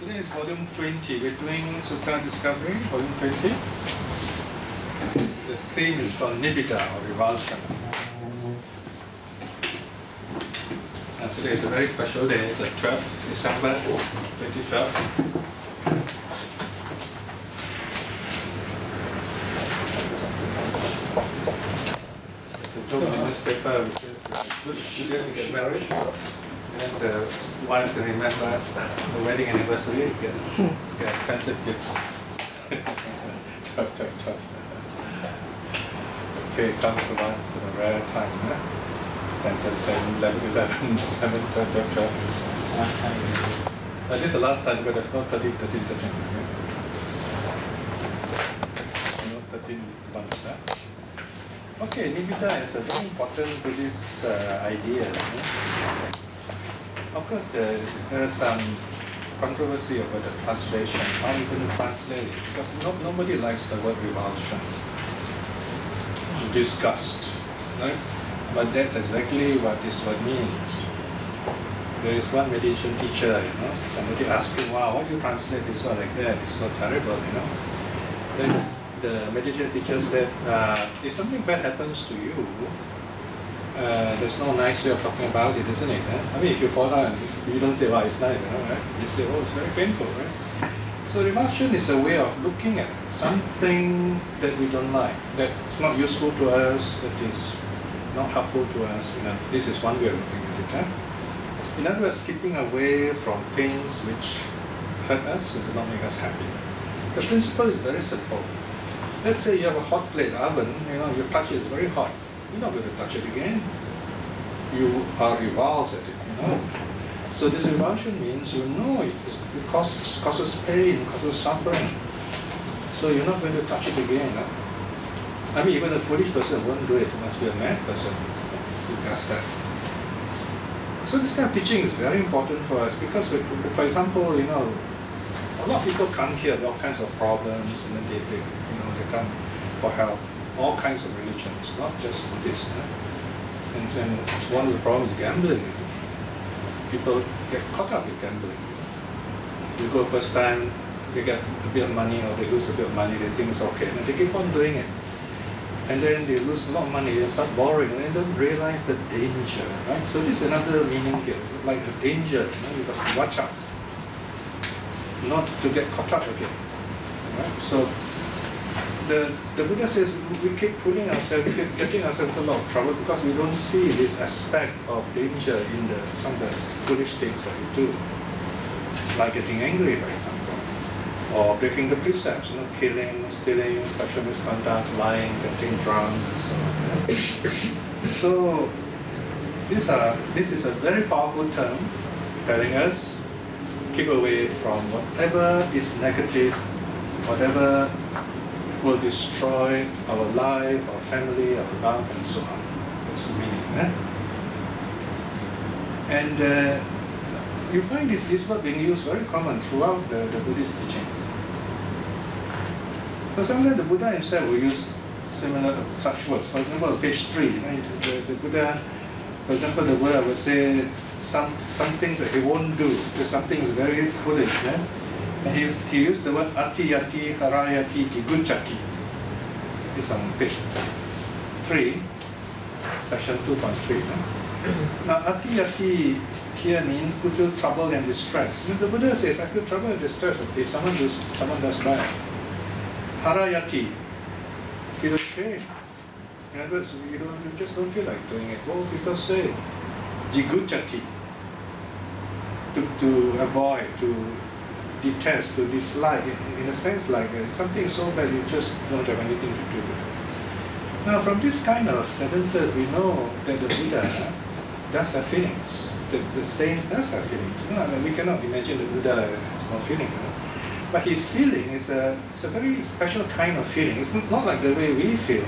Today is volume 20. We're doing Sutta Discovery, volume 20. The theme is called Nibbida, or Revulsion. And today is a very special day. It's 12 December 2012. It's a joke in the newspaper which says it's good idea to get married. And the wife to remember the wedding anniversary gets expensive gifts. Okay, comes once in a rare time, huh? 10, 11, 11, 12. This is the last time, but there's no 13. No 13 months, huh? Okay, Nibbida is a very important Buddhist idea. Huh? Of course, there is some controversy over the translation. How are you going to translate it? Because nobody likes the word revulsion, disgust, right? But that's exactly what this word means. There is one meditation teacher, somebody asked him, wow, why do you translate this word like that? It's so terrible, Then the meditation teacher said, if something bad happens to you, there's no nice way of talking about it, isn't it? I mean, if you fall down, you don't say, wow, it's nice, right? You say, oh, it's very painful, right? So revulsion is a way of looking at something that we don't like, that's not useful to us, that is not helpful to us. This is one way of looking at it. Huh? In other words, keeping away from things which hurt us and do not make us happy. The principle is very simple. Let's say you have a hot plate oven, you touch it, it's very hot. You're not going to touch it again. You are revulsed at it, So this revulsion means it causes pain, causes suffering. So you're not going to touch it again. I mean, even a foolish person won't do it. It must be a mad person who does that. So this kind of teaching is very important for us because, for example, a lot of people come here with all kinds of problems, and then they come for help. All kinds of religions, not just Buddhist. And one of the problems is gambling. People get caught up with gambling. You go first time, they get a bit of money or they lose a bit of money, they think it's okay, and they keep on doing it. And then they lose a lot of money, they start borrowing, and they don't realize the danger, right? So this is another meaning here, like the danger, you got to watch out, not to get caught up again. Right? So the Buddha says we keep fooling ourselves, we keep getting ourselves into a lot of trouble because we don't see this aspect of danger in some of the foolish things that we do. Like getting angry, for example, or breaking the precepts, killing, stealing, sexual misconduct, lying, getting drunk, and so on. So this is a very powerful term telling us keep away from whatever is negative, whatever will destroy our life, our family, our love, and so on. That's the meaning. And you find this word being used very common throughout the Buddhist teachings. So sometimes the Buddha himself will use similar such words. For example, page 3, the Buddha, for example, the Buddha will say some things that he won't do. So something is very foolish. And he used the word atiyati, harayati, diguchati. It's on page 3, section 2.3. Now, atiyati here means to feel trouble and distress. The Buddha says, I feel trouble and distress if someone does bad. Harayati, feel ashamed. In other words, you just don't feel like doing it. Well, because say, jiguchati, to avoid, to detest, to dislike, in a sense like something so bad you just don't have anything to do with it. Now from this kind of sentences we know that the Buddha does have feelings, that the saints does have feelings. I mean, we cannot imagine the Buddha has no feeling. But his feeling is it's a very special kind of feeling. It's not like the way we feel,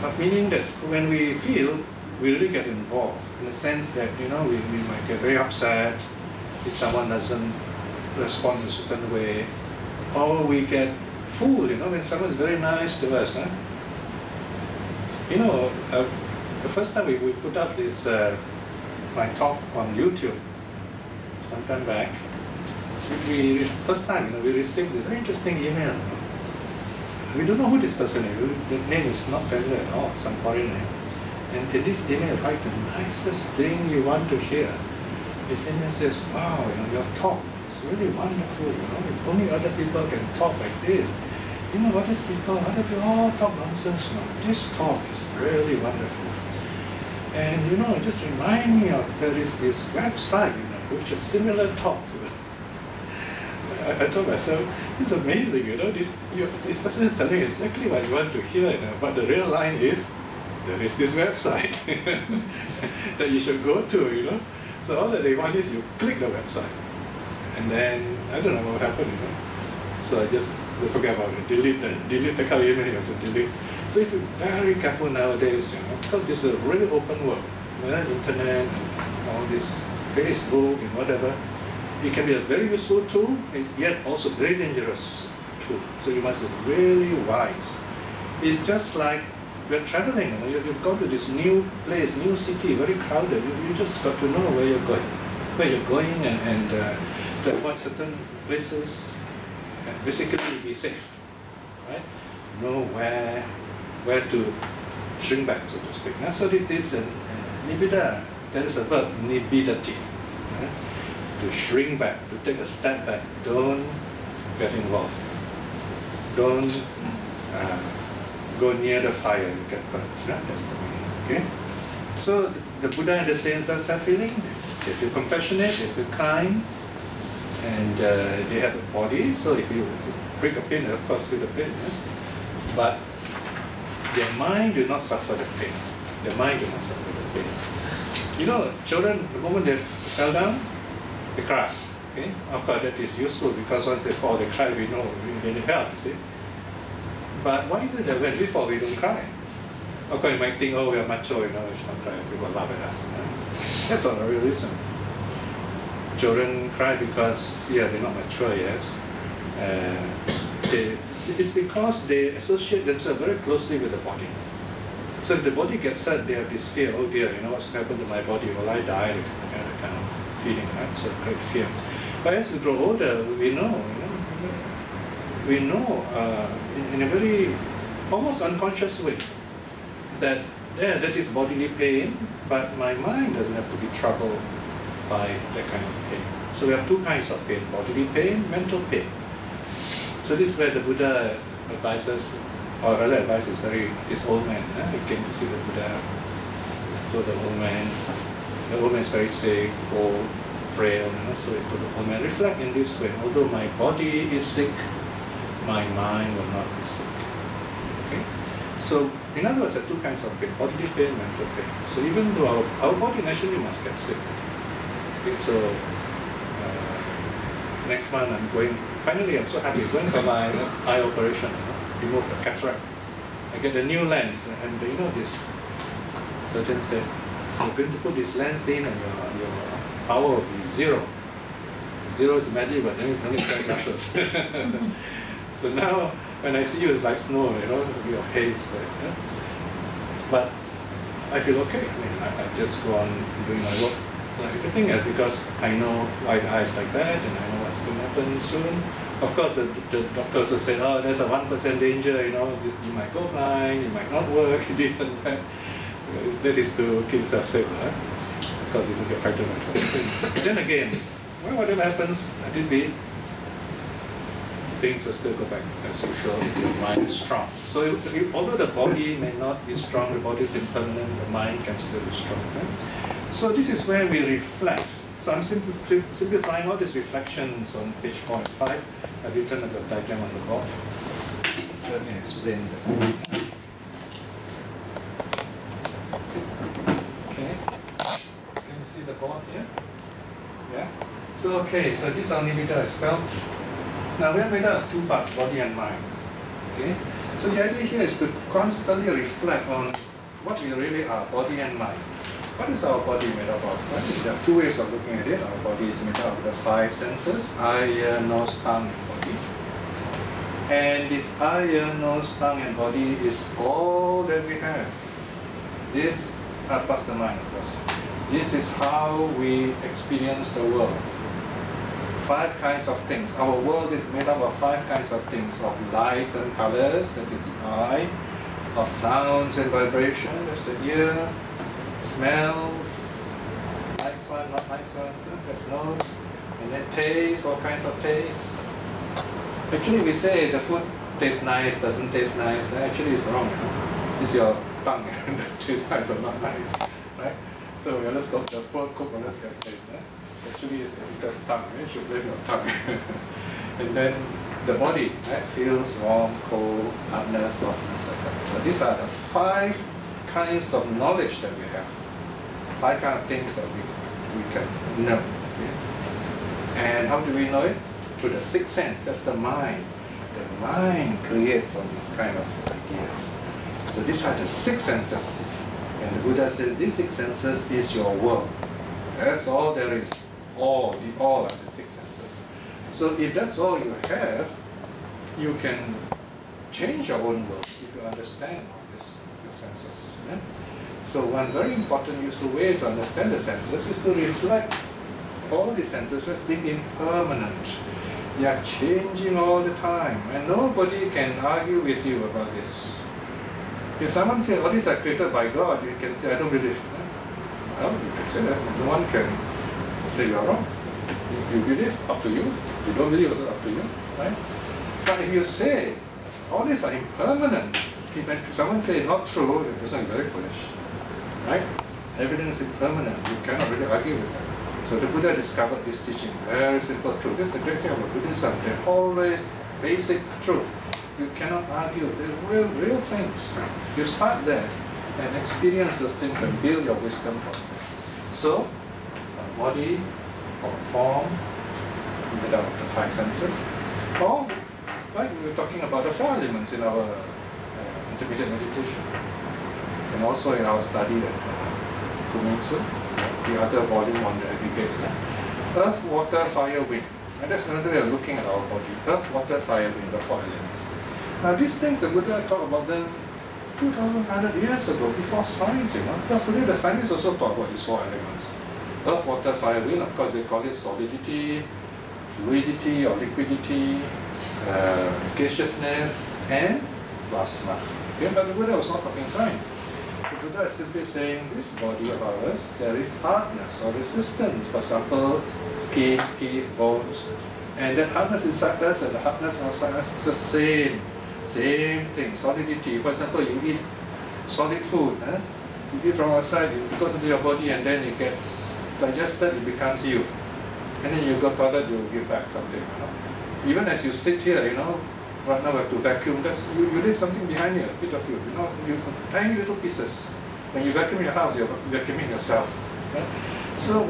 but meaning that when we feel, we really get involved in the sense that we might get very upset if someone doesn't respond in a certain way, or we get fooled, when someone is very nice to us. The first time we put up this my talk on YouTube some time back, we first time, we received a very interesting email. We don't know who this person is. The name is not familiar at all, some foreign name. And in this email, write the nicest thing you want to hear. This email says, wow, your talk is really wonderful. If only other people can talk like this. What is people, other people all talk nonsense. This talk is really wonderful. And it just reminds me of, there is this website, which is similar talks. I told myself, it's amazing, this person is telling you exactly what you want to hear, but the real line is, there is this website that you should go to, So all that they want is you click the website. And then, I don't know what happened, So I just forget about it, delete the kind of email you have to delete. So you have to be very careful nowadays, because this is a really open world. Internet, and all this Facebook and whatever. It can be a very useful tool, and yet also very dangerous tool. So you must be really wise. It's just like we're traveling. You've gone to this new place, new city, very crowded. You just got to know where you're going, and to avoid certain places. Basically, be safe, right? Know where to shrink back, so to speak. Now, so this nibbida, there is a verb, nibbidati. Right? To shrink back, to take a step back. Don't get involved. Don't go near the fire and get burnt. Right? That's the meaning. Okay? So the Buddha in the sense does have feeling. They feel compassionate, they feel kind, and they have a body. So if you break a pin, of course feel the pain. Right? But their mind do not suffer the pain. Their mind do not suffer the pain. Children, the moment they fell down, they cry. Okay? Of course, that is useful because once they fall, they cry. We know we need help. You see. But why is it that when we fall, we don't cry? Of course, you might think, oh, we are macho, we should not cry. People laugh at us. Right? That's not a real reason. Children cry because, they're not mature, yes. It's because they associate themselves very closely with the body. So if the body gets hurt, they have this fear, oh dear, what's going to happen to my body? Will I die? That kind of feeling, right? So great fear. But as we grow older, we know in a very almost unconscious way that that is bodily pain, but my mind doesn't have to be troubled by that kind of pain. So we have two kinds of pain, bodily pain, mental pain. So this is where the Buddha advises, or rather advises this old man. He came to see the Buddha. So the old man is very sick, old, frail. So he told the old man, reflect in this way. Although my body is sick, my mind will not be sick. Okay? So in other words, there are two kinds of pain, bodily pain, mental pain. So even though our body naturally must get sick. Okay, so next month finally I'm so happy, going for my eye operation, remove the cataract. I get a new lens, and this surgeon said, you're going to put this lens in and your power will be zero. Zero is magic, but then it's no need to wear glasses. So now when I see you, it's like snow, your haze. But I feel okay. I just go on doing my work. Everything is because I know why the eye is like that, and I know what's going to happen soon. Of course, the doctor also said, oh, there's a 1% danger, you might go blind, you might not work, this and that. That is to keep yourself safe, right? Because you don't get frightened myself. But then again, whatever happens, let it be. Things will still go back as usual if your mind is strong. So although the body may not be strong, the body is impermanent, the mind can still be strong. Right? So this is where we reflect. So I'm simplifying all these reflections on page 4 and 5. I've written a diagram on the board. Let me explain that. Okay. Can you see the board here? Yeah? So so this our nibbida is spelled. Now we are made up of two parts, body and mind. Okay? So the idea here is to constantly reflect on what we really are, body and mind. What is our body made up of? Well, there are two ways of looking at it. Our body is made up of the 5 senses, eye, ear, nose, tongue, and body. And this eye, ear, nose, tongue, and body is all that we have. This, plus the mind, of course. This is how we experience the world. 5 kinds of things. Our world is made up of 5 kinds of things, of lights and colors, that is the eye, of sounds and vibration, that's the ear, smells, nice one, not nice ones, that's nose, and then taste, all kinds of tastes. Actually, we say the food tastes nice, doesn't taste nice. Actually, it's wrong. It's your tongue that tastes nice or not nice, right? So we always go the poor cook always get taste. Actually, it's the eater's tongue. You should blame your tongue. And then the body, right, feels warm, cold, hardness, softness, like that. So these are the 5 kinds of knowledge that we have. 5 kinds of things that we can know. Okay? And how do we know it? Through the 6th sense. That's the mind. The mind creates all these kind of ideas. So these are the 6 senses. And the Buddha says these 6 senses is your world. That's all there is. All are the 6 senses. So if that's all you have, you can change your own world if you understand your senses. Yeah? So one very important useful way to understand the senses is to reflect all the senses as being impermanent. They are changing all the time, and nobody can argue with you about this. If someone says, all these are created by God, you can say, I don't believe. Well, you can say that. No one can say you are wrong. If you believe, up to you. If you don't believe, also up to you. Right? But if you say, all these are impermanent, if someone says not true, the person is very foolish. Right? Evidence is impermanent. You cannot really argue with that. So the Buddha discovered this teaching, very simple truth. This is the great thing about Buddhism. They're always basic truth. You cannot argue. They're real things. You start there and experience those things and build your wisdom from it. So, a body or form made up of the 5 senses. Or, like we were talking about the 4 elements in our intermediate meditation. And also in our study at Kumitsu. The other volume on the aggregates. Earth, water, fire, wind. And that's another way of looking at our body. Earth, water, fire, wind, the 4 elements. Now these things, the Buddha talked about them 2,500 years ago, before science, Because today the scientists also talk about these 4 elements. Earth, water, fire, wind, of course they call it solidity, fluidity or liquidity, gaseousness, and plasma. Okay? But the Buddha was not talking science. The Buddha is simply saying this body of ours, there is hardness or resistance. For example, skin, teeth, bones. And that hardness inside us and the hardness outside us is the same thing, solidity. For example, you eat solid food. You eat from outside, it goes into your body and then it gets digested, it becomes you. And then you go to the toilet, you give back something. Even as you sit here, right now we have to vacuum. You leave something behind you, a bit of you. Tiny little pieces. When you vacuum your house, you're vacuuming yourself. Right? So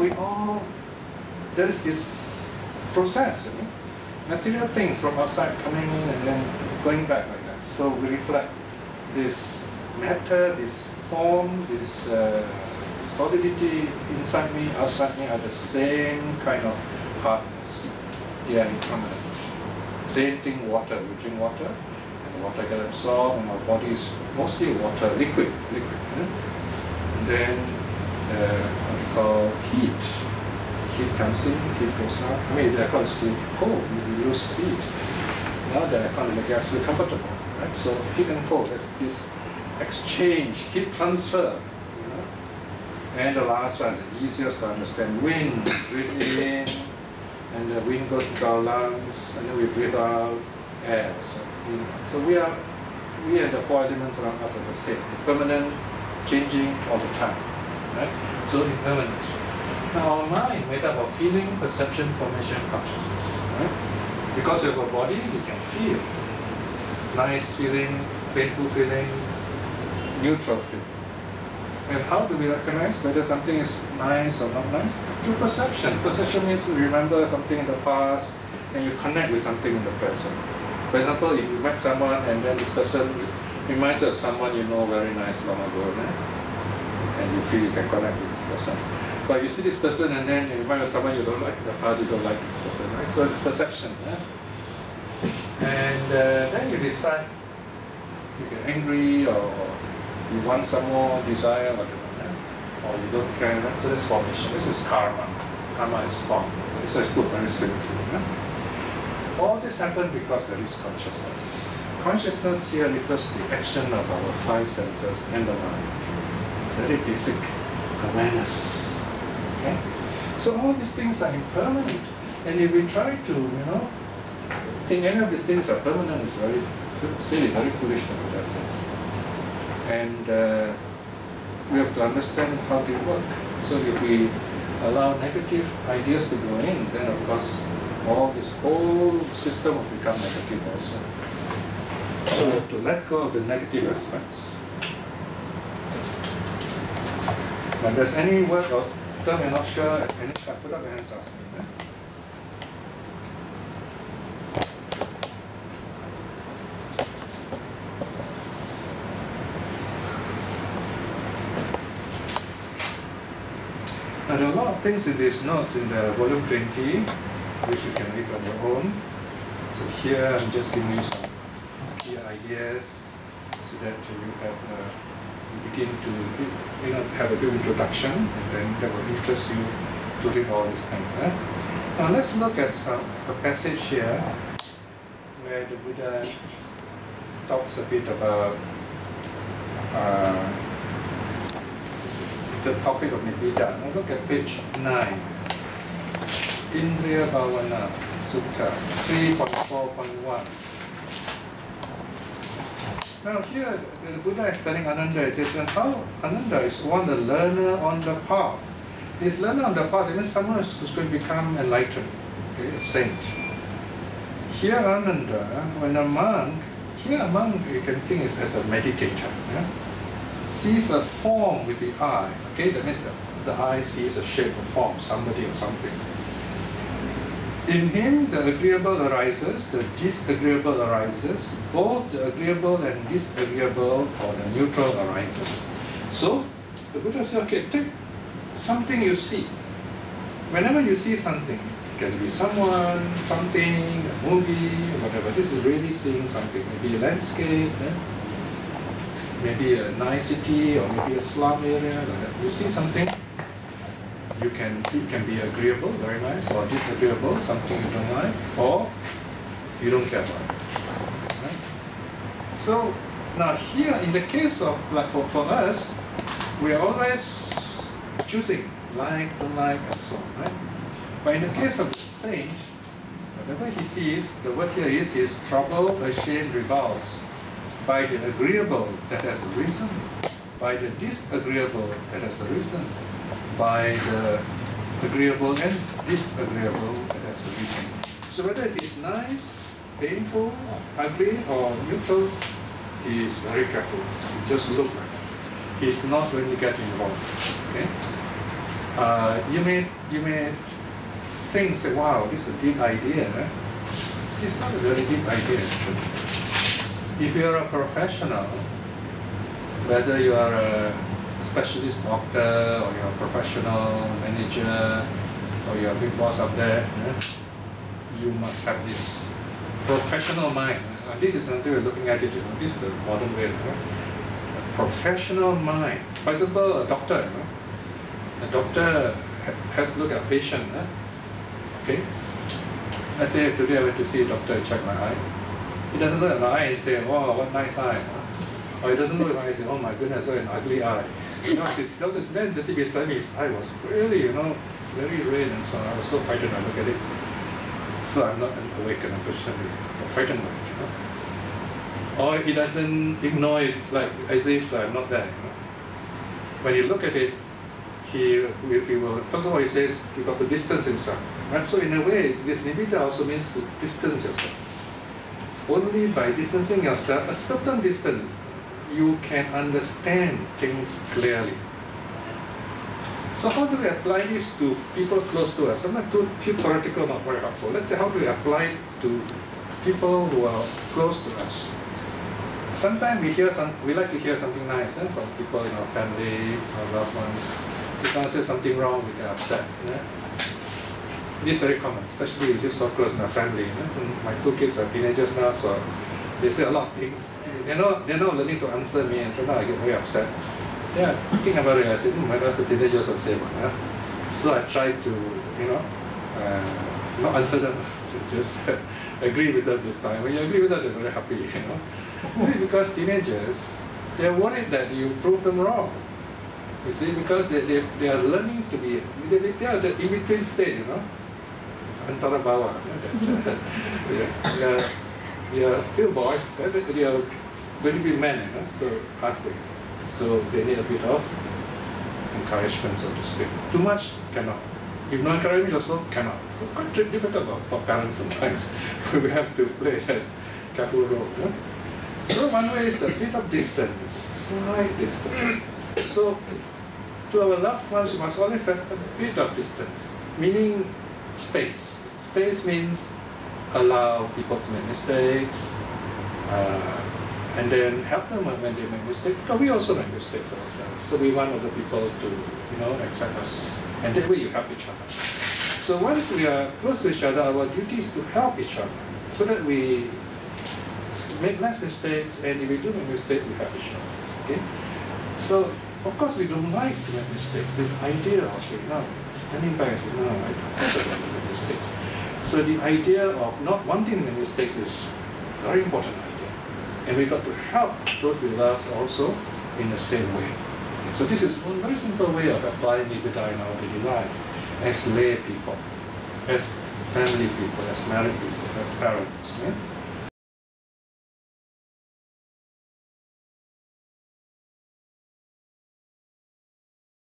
there is this process. Material things from outside coming in and then going back like that. So we reflect this matter, this form, this solidity inside me, outside me are the same kind of hardness. They are impermanent. Same thing, water. We drink water, and the water gets absorbed, and our body is mostly water, liquid. And then what we call heat. Heat comes in, heat goes out. I mean, the aircon is still cold. We use heat. Now the aircon and the gas feel comfortable, right? So heat and cold, there's this exchange, heat transfer. And the last one is the easiest to understand. Wind, breathe in. And the wind goes into our lungs, and then we breathe out air. So we and the 4 elements around us are the same, impermanent, changing all the time, right? So impermanent. Now our mind made up of feeling, perception, formation, consciousness, right? Because we have a body, we can feel. Nice feeling, painful feeling, neutral feeling. And how do we recognize whether something is nice or not nice? Through perception. Perception means you remember something in the past and you connect with something in the present. For example, if you met someone and then this person reminds you of someone you know very nice long ago, and you feel you can connect with this person. But you see this person and then you remind you of someone you don't like in the past, you don't like this person, right? So it's perception. And then you decide, you get angry or you want some more desire, whatever, or you don't care. So that's formation. This is karma. Karma is form. This is put very simply. All this happened because there is consciousness. Consciousness here refers to the action of our five senses and the mind. It's very basic awareness. Okay? So all these things are impermanent. And if we try to, think any of these things are permanent, it's very silly, very foolish, the Buddha says. And we have to understand how they work. So if we allow negative ideas to go in, then of course all this whole system will become negative also. So we have to let go of the negative aspects. When there's any word or term you're not sure, any time, put up your hands, ask me. Now, there are a lot of things in these notes in the volume 20, which you can read on your own. So here I'm just giving you some key ideas so that you begin to have a good introduction, and then that will interest you to read all these things. Now let's look at a passage here where the Buddha talks a bit about the topic of Nibbida. Now look at page 9. Indriya Bhavana Sutta 3.4.1. Now here the Buddha is telling Ananda, he says, and how Ananda is one, the learner on the path. This learner on the path, it means someone who's going to become enlightened, okay, a saint. Here Ananda, when a monk, you can think is as a meditator. Sees a form with the eye, okay? That means the eye sees a shape, a form, somebody or something. In him, the agreeable arises, the disagreeable arises, both the agreeable and disagreeable or the neutral arises. So, the Buddha said, okay, take something you see. Whenever you see something, it can be someone, something, a movie, whatever, this is really seeing something, maybe a landscape, maybe a nice city or maybe a slum area, like that. You see something, it can be agreeable, very nice, or disagreeable, something you don't like, or you don't care about it. Right? So now here, in the case of, like for us, we are always choosing, like, don't like, and so on, right? But in the case of the saint, whatever he sees, the word here is troubled, ashamed, revulsed. By the agreeable, that has a reason. By the disagreeable, that has a reason. By the agreeable and disagreeable, that has a reason. So whether it is nice, painful, ugly, or neutral, he is very careful. He just look like that. He is not going to get involved. Okay? You may think, say, wow, this is a deep idea. It's not a very deep idea, actually. If you are a professional, whether you are a specialist doctor or you're a professional manager or you're a big boss up there, you must have this professional mind. This is something we're looking at it, this is the modern way. A professional mind. For example, a doctor, a doctor has to look at a patient. Okay? Let's say today I went to see a doctor and check my eye. He doesn't look at my eye and say, oh, what nice eye. Or he doesn't look at my eye and say, oh my goodness, what an ugly eye. This man sitting beside me, his eye was really, very red, and so I was so frightened I look at it. So I'm not awakened, unfortunately, or frightened by it. Or he doesn't ignore it like as if I'm not there. When you look at it, he will, first of all, he says he got to distance himself. Right? So in a way, this Nibbida also means to distance yourself. Only by distancing yourself a certain distance, you can understand things clearly. So how do we apply this to people close to us? I'm not too theoretical, not very helpful. Let's say, how do we apply it to people who are close to us? Sometimes we like to hear something nice from people in our family, our loved ones. If someone says something wrong, we get upset. It is very common, especially we live so close in our family. So my two kids are teenagers now, so they say a lot of things. They're not learning to answer me, and so now I get very upset. Yeah, thinking about it, I said, my daughter's a teenager, also same. So I try to, not answer them. just agree with them this time. When you agree with them, they're very happy, you know. See, because teenagers, they're worried that you prove them wrong. You see, because they are learning to be, they are the in-between state, you know. Antara bawah. They are still boys, they are going to be men, you know, so halfway. So they need a bit of encouragement, so to speak. Too much cannot. If no encouragement also cannot. Quite difficult for parents sometimes. We have to play that careful role. You know? So one way is a bit of distance, slight distance. So to our loved ones, we must always have a bit of distance, meaning space. Space means allow people to make mistakes, and then help them when they make mistakes, because we also make mistakes ourselves. So we want other people to, you know, accept us, and that way you help each other. So once we are close to each other, our duty is to help each other, so that we make less mistakes, and if we do make mistakes, we help each other. Okay? So of course we don't like to make mistakes. This idea of, you know, standing back and saying, no, of course I don't like to make mistakes. So the idea of not wanting to make mistakes is a very important idea. And we've got to help those we love also in the same way. So this is one very simple way of applying Nibbida in our daily lives, as lay people, as family people, as married people, as parents. Yeah?